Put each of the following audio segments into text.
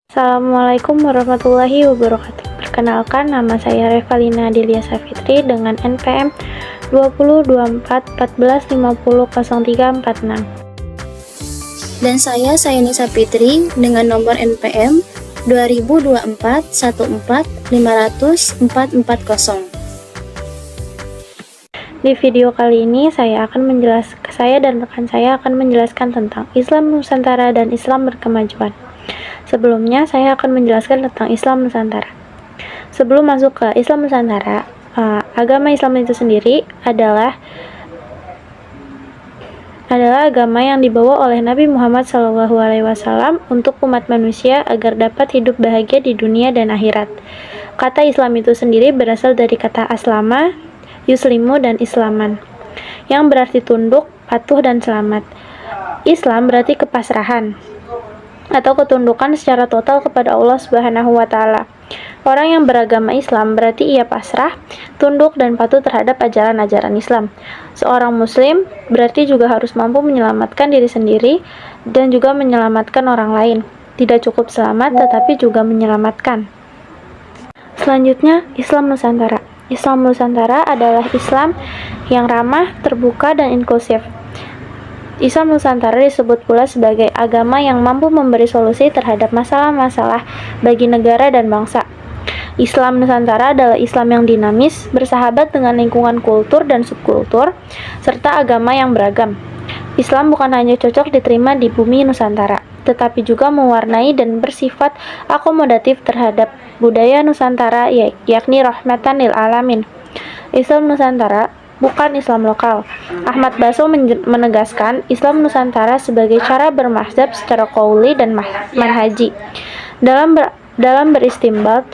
Assalamualaikum warahmatullahi wabarakatuh. Perkenalkan, nama saya Revalina Delia Safitri dengan NPM 202414500346. Dan saya Sayani Sapitri dengan nomor NPM 202414500440. Di video kali ini saya dan rekan saya akan menjelaskan tentang Islam Nusantara dan Islam berkemajuan. Sebelumnya saya akan menjelaskan tentang Islam Nusantara. Sebelum masuk ke Islam Nusantara, agama Islam itu sendiri adalah agama yang dibawa oleh Nabi Muhammad SAW untuk umat manusia agar dapat hidup bahagia di dunia dan akhirat. Kata Islam itu sendiri berasal dari kata aslama, yuslimu, dan islaman, yang berarti tunduk, patuh, dan selamat. Islam berarti kepasrahan atau ketundukan secara total kepada Allah Subhanahu wa Ta'ala. Orang yang beragama Islam berarti ia pasrah, tunduk, dan patuh terhadap ajaran-ajaran Islam. Seorang Muslim berarti juga harus mampu menyelamatkan diri sendiri dan juga menyelamatkan orang lain. Tidak cukup selamat, tetapi juga menyelamatkan. Selanjutnya, Islam Nusantara. Islam Nusantara adalah Islam yang ramah, terbuka, dan inklusif. Islam Nusantara disebut pula sebagai agama yang mampu memberi solusi terhadap masalah-masalah bagi negara dan bangsa. Islam Nusantara adalah Islam yang dinamis, bersahabat dengan lingkungan kultur dan subkultur, serta agama yang beragam. Islam bukan hanya cocok diterima di bumi Nusantara, tetapi juga mewarnai dan bersifat akomodatif terhadap budaya Nusantara, yakni rahmatan lil alamin. Islam Nusantara bukan Islam lokal. Ahmad Baso menegaskan Islam Nusantara sebagai cara bermazhab secara qauli dan manhaji. Dalam beristimbat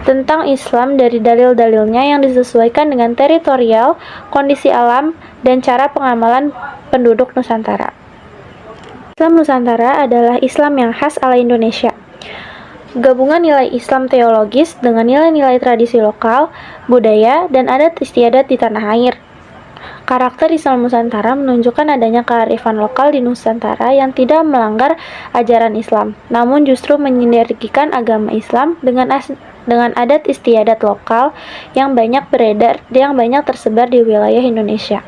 tentang Islam dari dalil-dalilnya yang disesuaikan dengan teritorial, kondisi alam, dan cara pengamalan penduduk Nusantara. Islam Nusantara adalah Islam yang khas ala Indonesia. Gabungan nilai Islam teologis dengan nilai-nilai tradisi lokal, budaya, dan adat istiadat di tanah air. Karakter Islam Nusantara menunjukkan adanya kearifan lokal di Nusantara yang tidak melanggar ajaran Islam, namun justru menyinergikan agama Islam dengan adat istiadat lokal yang banyak tersebar di wilayah Indonesia.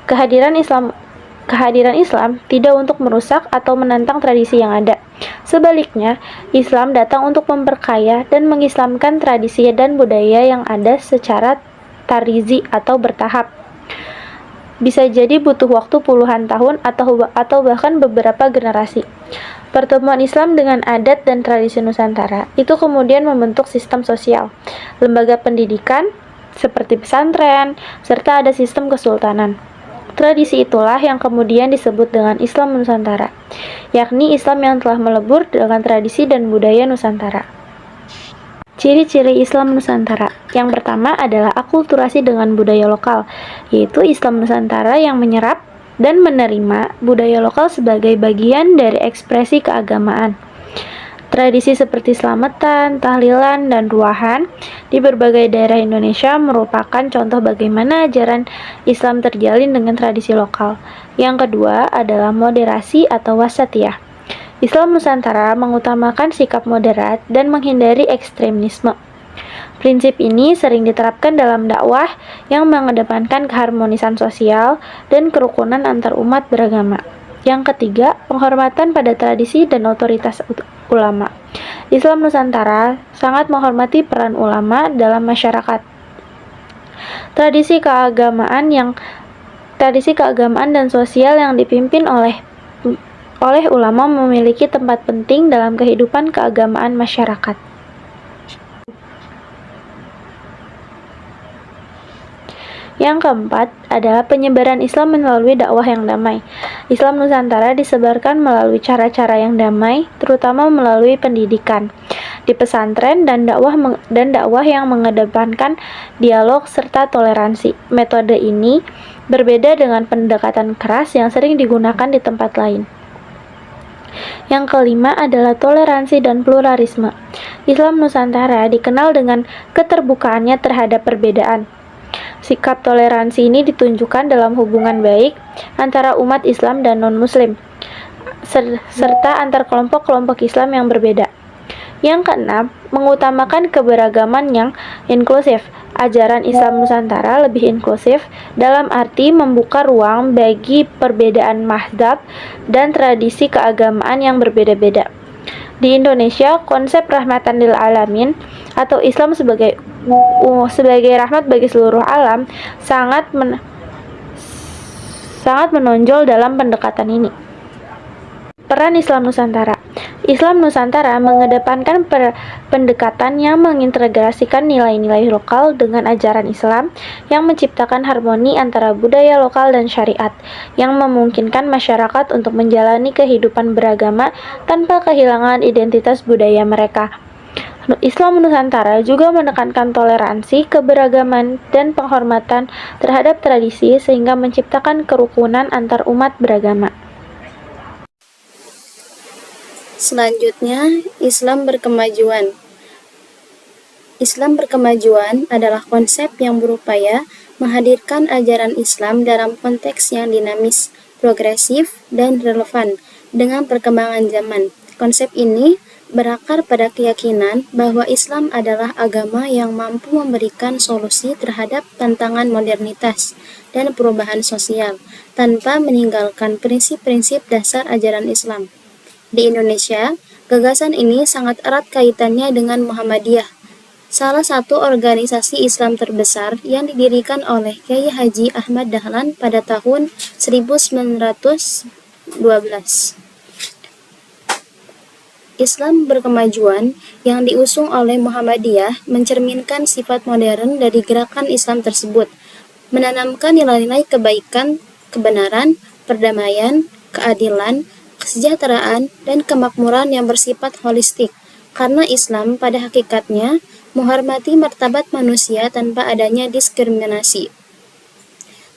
Kehadiran Islam tidak untuk merusak atau menantang tradisi yang ada. Sebaliknya, Islam datang untuk memperkaya dan mengislamkan tradisi dan budaya yang ada secara tarizi atau bertahap. Bisa jadi butuh waktu puluhan tahun atau bahkan beberapa generasi. Pertemuan Islam dengan adat dan tradisi Nusantara itu kemudian membentuk sistem sosial, lembaga pendidikan seperti pesantren, serta ada sistem kesultanan. Tradisi itulah yang kemudian disebut dengan Islam Nusantara, yakni Islam yang telah melebur dengan tradisi dan budaya Nusantara. Ciri-ciri Islam Nusantara. Yang pertama adalah akulturasi dengan budaya lokal, yaitu Islam Nusantara yang menyerap dan menerima budaya lokal sebagai bagian dari ekspresi keagamaan. Tradisi seperti selamatan, tahlilan, dan ruahan di berbagai daerah Indonesia merupakan contoh bagaimana ajaran Islam terjalin dengan tradisi lokal. Yang kedua adalah moderasi atau wasatiyah. Islam Nusantara mengutamakan sikap moderat dan menghindari ekstremisme. Prinsip ini sering diterapkan dalam dakwah yang mengedepankan keharmonisan sosial dan kerukunan antar umat beragama. Yang ketiga, penghormatan pada tradisi dan otoritas ulama. Islam Nusantara sangat menghormati peran ulama dalam masyarakat. Tradisi keagamaan dan sosial yang dipimpin oleh ulama memiliki tempat penting dalam kehidupan keagamaan masyarakat. Yang keempat adalah penyebaran Islam melalui dakwah yang damai. Islam Nusantara disebarkan melalui cara-cara yang damai, terutama melalui pendidikan di pesantren dan dakwah yang mengedepankan dialog serta toleransi. Metode ini berbeda dengan pendekatan keras yang sering digunakan di tempat lain. Yang kelima adalah toleransi dan pluralisme. Islam Nusantara dikenal dengan keterbukaannya terhadap perbedaan. Sikap toleransi ini ditunjukkan dalam hubungan baik antara umat Islam dan non-Muslim, serta antar kelompok-kelompok Islam yang berbeda. Yang keenam, mengutamakan keberagaman yang inklusif. Ajaran Islam Nusantara lebih inklusif dalam arti membuka ruang bagi perbedaan mazhab dan tradisi keagamaan yang berbeda-beda. Di Indonesia, konsep rahmatan lil alamin atau Islam sebagai rahmat bagi seluruh alam sangat menonjol dalam pendekatan ini. Peran Islam Nusantara. Islam Nusantara mengedepankan pendekatan yang mengintegrasikan nilai-nilai lokal dengan ajaran Islam yang menciptakan harmoni antara budaya lokal dan syariat, yang memungkinkan masyarakat untuk menjalani kehidupan beragama tanpa kehilangan identitas budaya mereka. Islam Nusantara juga menekankan toleransi, keberagaman, dan penghormatan terhadap tradisi sehingga menciptakan kerukunan antar umat beragama. Selanjutnya, Islam berkemajuan. Islam berkemajuan adalah konsep yang berupaya menghadirkan ajaran Islam dalam konteks yang dinamis, progresif, dan relevan dengan perkembangan zaman. Konsep ini berakar pada keyakinan bahwa Islam adalah agama yang mampu memberikan solusi terhadap tantangan modernitas dan perubahan sosial tanpa meninggalkan prinsip-prinsip dasar ajaran Islam. Di Indonesia, gagasan ini sangat erat kaitannya dengan Muhammadiyah, salah satu organisasi Islam terbesar yang didirikan oleh Kyai Haji Ahmad Dahlan pada tahun 1912. Islam berkemajuan yang diusung oleh Muhammadiyah mencerminkan sifat modern dari gerakan Islam tersebut, menanamkan nilai-nilai kebaikan, kebenaran, perdamaian, keadilan, kesejahteraan, dan kemakmuran yang bersifat holistik, karena Islam pada hakikatnya menghormati martabat manusia tanpa adanya diskriminasi.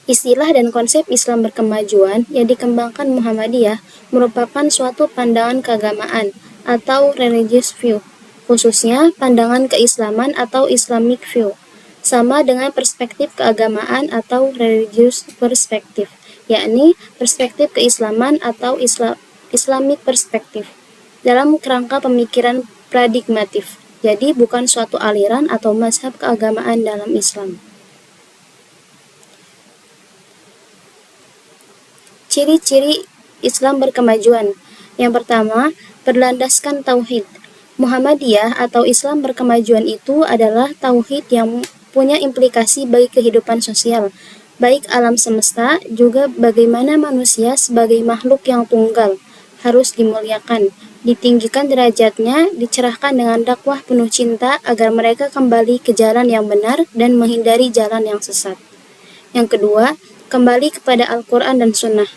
Istilah dan konsep Islam berkemajuan yang dikembangkan Muhammadiyah merupakan suatu pandangan keagamaan atau religious view, khususnya pandangan keislaman atau Islamic view, sama dengan perspektif keagamaan atau religious perspective, yakni perspektif keislaman atau Islamic perspektif, dalam kerangka pemikiran paradigmatif, jadi bukan suatu aliran atau mazhab keagamaan dalam Islam. Ciri-ciri Islam berkemajuan. Yang pertama, berlandaskan tauhid. Muhammadiyah atau Islam berkemajuan itu adalah tauhid yang punya implikasi bagi kehidupan sosial, baik alam semesta, juga bagaimana manusia sebagai makhluk yang tunggal harus dimuliakan, ditinggikan derajatnya, dicerahkan dengan dakwah penuh cinta agar mereka kembali ke jalan yang benar dan menghindari jalan yang sesat. Yang kedua, kembali kepada Al-Quran dan Sunnah.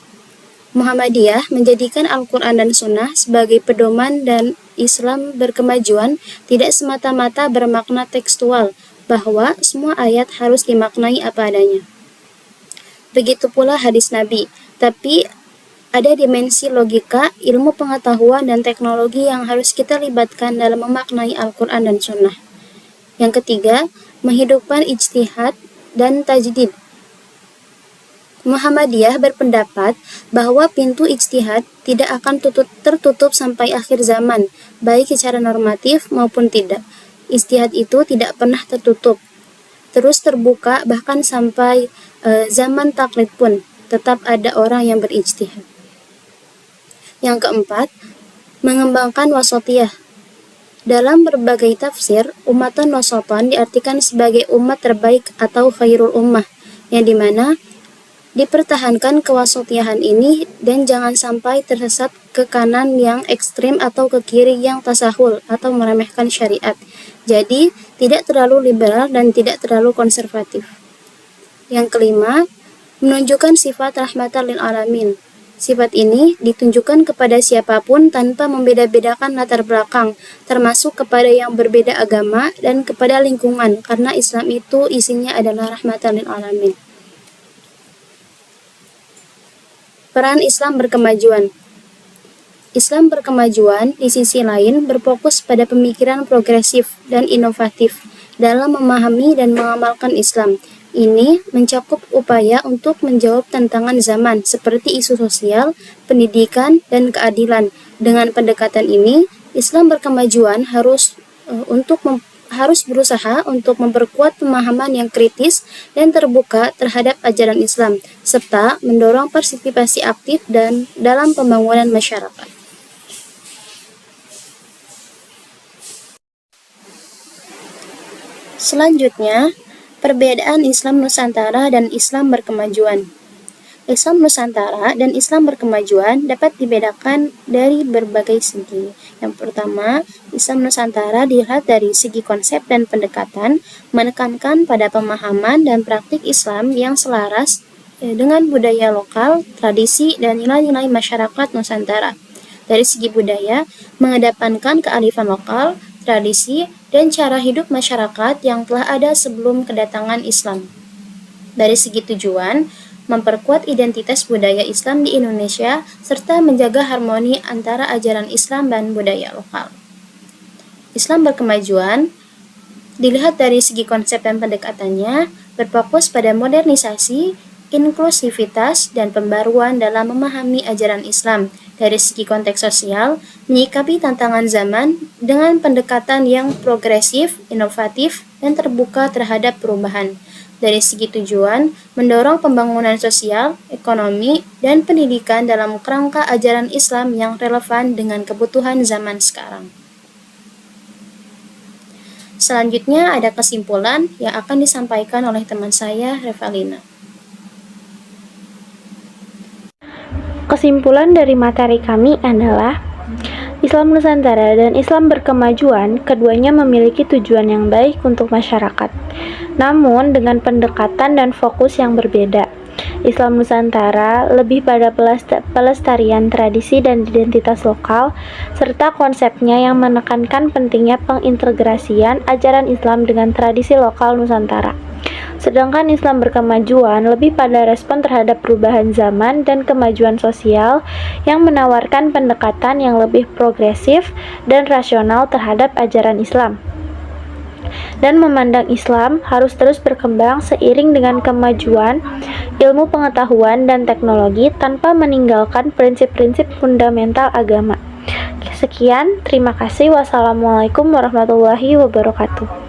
Muhammadiyah menjadikan Al-Quran dan Sunnah sebagai pedoman, dan Islam berkemajuan tidak semata-mata bermakna tekstual, bahwa semua ayat harus dimaknai apa adanya. Begitu pula hadis Nabi, tapi ada dimensi logika, ilmu pengetahuan, dan teknologi yang harus kita libatkan dalam memaknai Al-Quran dan Sunnah. Yang ketiga, menghidupkan ijtihad dan tajdid. Muhammadiyah berpendapat bahwa pintu ijtihad tidak akan tertutup sampai akhir zaman, baik secara normatif maupun tidak. Ijtihad itu tidak pernah tertutup, terus terbuka, bahkan sampai zaman taklid pun tetap ada orang yang berijtihad. Yang keempat, mengembangkan wasatiyah. Dalam berbagai tafsir, umatan wasatan diartikan sebagai umat terbaik atau khairul ummah, yang dimana dipertahankan kewasatiyahan ini dan jangan sampai tersesat ke kanan yang ekstrim atau ke kiri yang tasahul atau meremehkan syariat. Jadi, tidak terlalu liberal dan tidak terlalu konservatif. Yang kelima, menunjukkan sifat rahmatan lil alamin. Sifat ini ditunjukkan kepada siapapun tanpa membeda-bedakan latar belakang, termasuk kepada yang berbeda agama dan kepada lingkungan, karena Islam itu isinya adalah rahmatan lil alamin. Peran Islam berkemajuan. Islam berkemajuan di sisi lain berfokus pada pemikiran progresif dan inovatif dalam memahami dan mengamalkan Islam. Ini mencakup upaya untuk menjawab tantangan zaman seperti isu sosial, pendidikan, dan keadilan. Dengan pendekatan ini, Islam berkemajuan harus berusaha untuk memperkuat pemahaman yang kritis dan terbuka terhadap ajaran Islam, serta mendorong partisipasi aktif dan dalam pembangunan masyarakat. Selanjutnya, perbedaan Islam Nusantara dan Islam berkemajuan. Islam Nusantara dan Islam berkemajuan dapat dibedakan dari berbagai segi. Yang pertama, Islam Nusantara dilihat dari segi konsep dan pendekatan, menekankan pada pemahaman dan praktik Islam yang selaras dengan budaya lokal, tradisi, dan nilai-nilai masyarakat Nusantara. Dari segi budaya, mengedepankan kearifan lokal, tradisi, dan cara hidup masyarakat yang telah ada sebelum kedatangan Islam. Dari segi tujuan, memperkuat identitas budaya Islam di Indonesia, serta menjaga harmoni antara ajaran Islam dan budaya lokal. Islam berkemajuan dilihat dari segi konsep dan pendekatannya, berfokus pada modernisasi, inklusivitas, dan pembaruan dalam memahami ajaran Islam. Dari segi konteks sosial, menyikapi tantangan zaman dengan pendekatan yang progresif, inovatif, dan terbuka terhadap perubahan. Dari segi tujuan, mendorong pembangunan sosial, ekonomi, dan pendidikan dalam kerangka ajaran Islam yang relevan dengan kebutuhan zaman sekarang. Selanjutnya ada kesimpulan yang akan disampaikan oleh teman saya, Revalina. Kesimpulan dari materi kami adalah Islam Nusantara dan Islam berkemajuan, keduanya memiliki tujuan yang baik untuk masyarakat, namun dengan pendekatan dan fokus yang berbeda. Islam Nusantara lebih pada pelestarian tradisi dan identitas lokal, serta konsepnya yang menekankan pentingnya pengintegrasian ajaran Islam dengan tradisi lokal Nusantara. Sedangkan Islam berkemajuan lebih pada respon terhadap perubahan zaman dan kemajuan sosial yang menawarkan pendekatan yang lebih progresif dan rasional terhadap ajaran Islam. Dan memandang Islam harus terus berkembang seiring dengan kemajuan ilmu pengetahuan dan teknologi tanpa meninggalkan prinsip-prinsip fundamental agama. Sekian, terima kasih. Wassalamualaikum warahmatullahi wabarakatuh.